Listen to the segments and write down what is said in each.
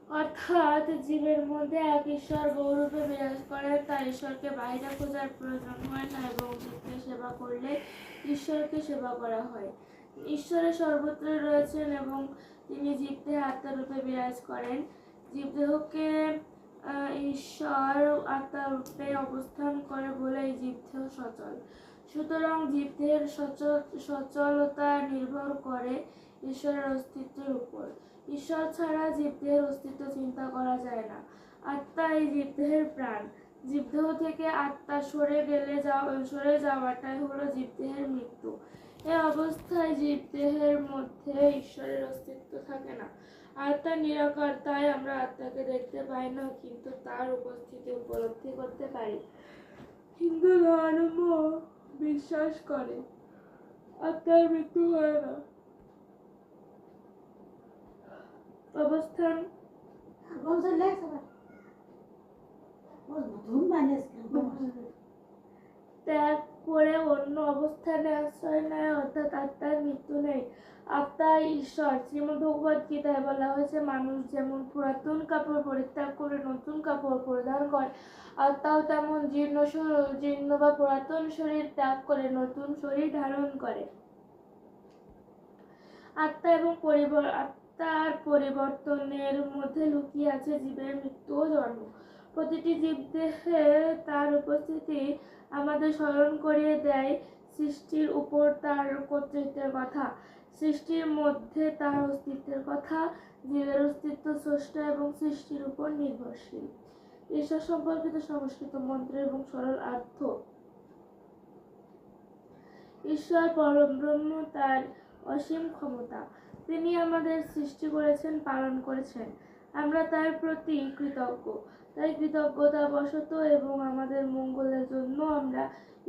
অর্থাৎ জীবের মধ্যে এক ঈশ্বর বহুরূপে বিরাজ করেন, তাই ঈশ্বরকে বাইরে খোঁজার প্রয়োজন হয় না এবং জীবকে সেবা করলে ঈশ্বরকে সেবা করা হয়। ঈশ্বরের সর্বত্র রয়েছেন এবং তিনি জীবদেহে আত্মারূপে বিরাজ করেন। জীবদেহকে ঈশ্বর আত্মারূপে অবস্থান করে বলে এই জীবদেহ সচল। সুতরাং জীবদেহের সচলতা নির্ভর করে ঈশ্বরের অস্তিত্বের উপর। ঈশ্বর ছাড়া জীবদেহের অস্তিত্ব চিন্তা করা যায় না। আত্মা এই জীবদেহের প্রাণ। জীবদেহ থেকে আত্মা সরে যাওয়াটাই হলো জীবদেহের মৃত্যু। এই অবস্থায় জীবদেহের মধ্যে ঈশ্বরের অস্তিত্ব থাকে না। আত্মা নিরাকার, তাই আমরা আত্মাকে দেখতে পাই না, কিন্তু তার উপস্থিতি উপলব্ধি করতে পারি। হিন্দু ধর্ম বিশ্বাস করে আত্মার মৃত্যু হয় না। অবস্থান ত্যাগ করে অন্য অবস্থানে আশ্রয় নেয়, অর্থাৎ আত্মার মৃত্যু নেই। আত্মা ঈশ্বর। শ্রীমদ্ ভগবদ গীতায় বলা হয়েছে, মানুষ যেমন পুরাতন কাপড় পরিত্যাগ করে নতুন কাপড় পরিধান করে, আত্মাও তেমন জীর্ণ বা পুরাতন শরীর ত্যাগ করে নতুন শরীর ধারণ করে। আত্মার পরিবর্তনের মধ্যে লুকিয়ে আছে জীবের মৃত্যু ও জন্ম। প্রতিটি জীবদেহে তার উপস্থিতি আমাদের স্মরণ করিয়ে দেয় সৃষ্টির উপর তার কর্তৃত্বের কথা, সৃষ্টির মধ্যে তার অস্তিত্বের কথা। জীবের অস্তিত্ব স্রষ্টা এবং সৃষ্টির উপর নির্ভরশীল। ঈশ্বর সম্পর্কিত সংস্কৃত মন্ত্র এবং সরল অর্থ। ঈশ্বর পরম ব্রহ্ম, তার অসীম ক্ষমতা। তিনি আমাদের সৃষ্টি করেছেন, পালন করেছেন। আমরা তার প্রতি কৃতজ্ঞ। তাই কৃতজ্ঞতা বশত এবং আমাদের মঙ্গলের জন্য আমরা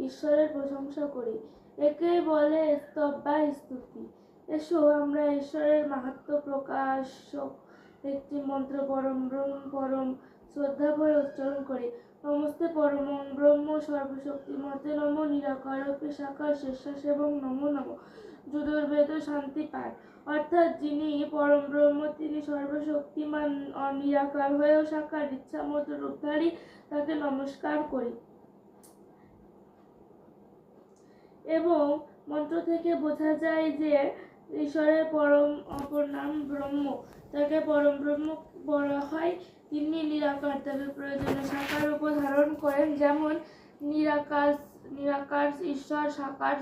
ঈশ্বরের প্রশংসা করি। একেই বলে স্তব বা স্তুতি। এসো আমরা ঈশ্বরের মাহাত্ম্য প্রকাশক একটি মন্ত্র পরম শ্রদ্ধা ভরে উচ্চারণ করি। নমস্তে পরমং ব্রহ্ম সর্বশক্তিমতে নমো নিরাকারোপি সাকার শেষাস এবং নমো নমো যুর্বেদ শান্তি পাঠ। অর্থাৎ যিনি পরম ব্রহ্ম, তিনি সর্বশক্তিমান, নিরাকার হয়েও সাকার ইচ্ছা মতো রূপধারী, তাকে নমস্কার করি। এবং মন্ত্র থেকে বোঝা যায় যে ঈশ্বরের পরম অপর নাম ব্রহ্ম, তাকে পরম ব্রহ্ম বলা হয়। তিনি নিরাকার, তবে প্রয়োজনে সাকার রূপ ধারণ করেন। যেমন নিরাকার ঈশ্বর সাকার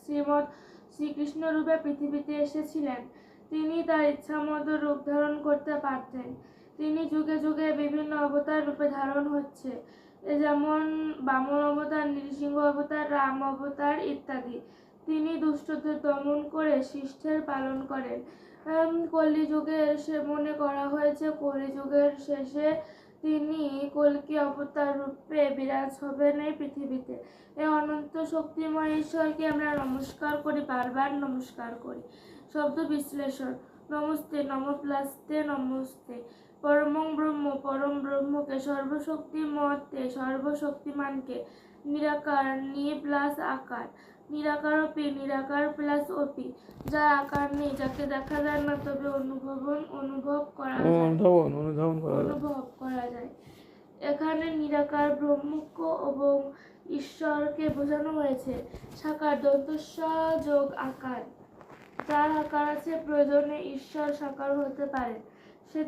শ্রীমৎ শ্রীকৃষ্ণ রূপে পৃথিবীতে এসেছিলেন। তিনি তার ইচ্ছামতো রূপ ধারণ করতে পারতেন। তিনি যুগে যুগে বিভিন্ন অবতার রূপে ধারণ হচ্ছে, যেমন বামন অবতার, নৃসিংহ অবতার, রাম অবতার ইত্যাদি। তিনি দুষ্টদের দমন করে শিষ্টের পালন করেন। কলিযুগের মনে করা হয়েছে কলিযুগের শেষে তিনি কল্কি অবতার রূপে বিরাজ হবেন এই পৃথিবীতে। এই অনন্ত শক্তিময় ঈশ্বরকে আমরা নমস্কার করি, বারবার নমস্কার করি। শব্দ বিশ্লেষণ। নমস্তে, নমপ্লাস্তে, নমস্তে। পরমং ব্রহ্ম, পরম ব্রহ্মকে। সর্বশক্তিমতে, সর্বশক্তিমানকে। নিরাকার, নি প্লাস আকার। নিরাকারোপি, নিরাকার প্লাস অপি, যার আকার নেই, যাকে দেখা যায় না, তবে অনুভব করা যায়। এখানে নিরাকার ব্রহ্মকে এবং ঈশ্বরকে বোঝানো হয়েছে। সাকার, দন্তস্ব যোগ আকার। যার আকার আছে, প্রয়োজনে ঈশ্বর সাকার হতে পারে। সে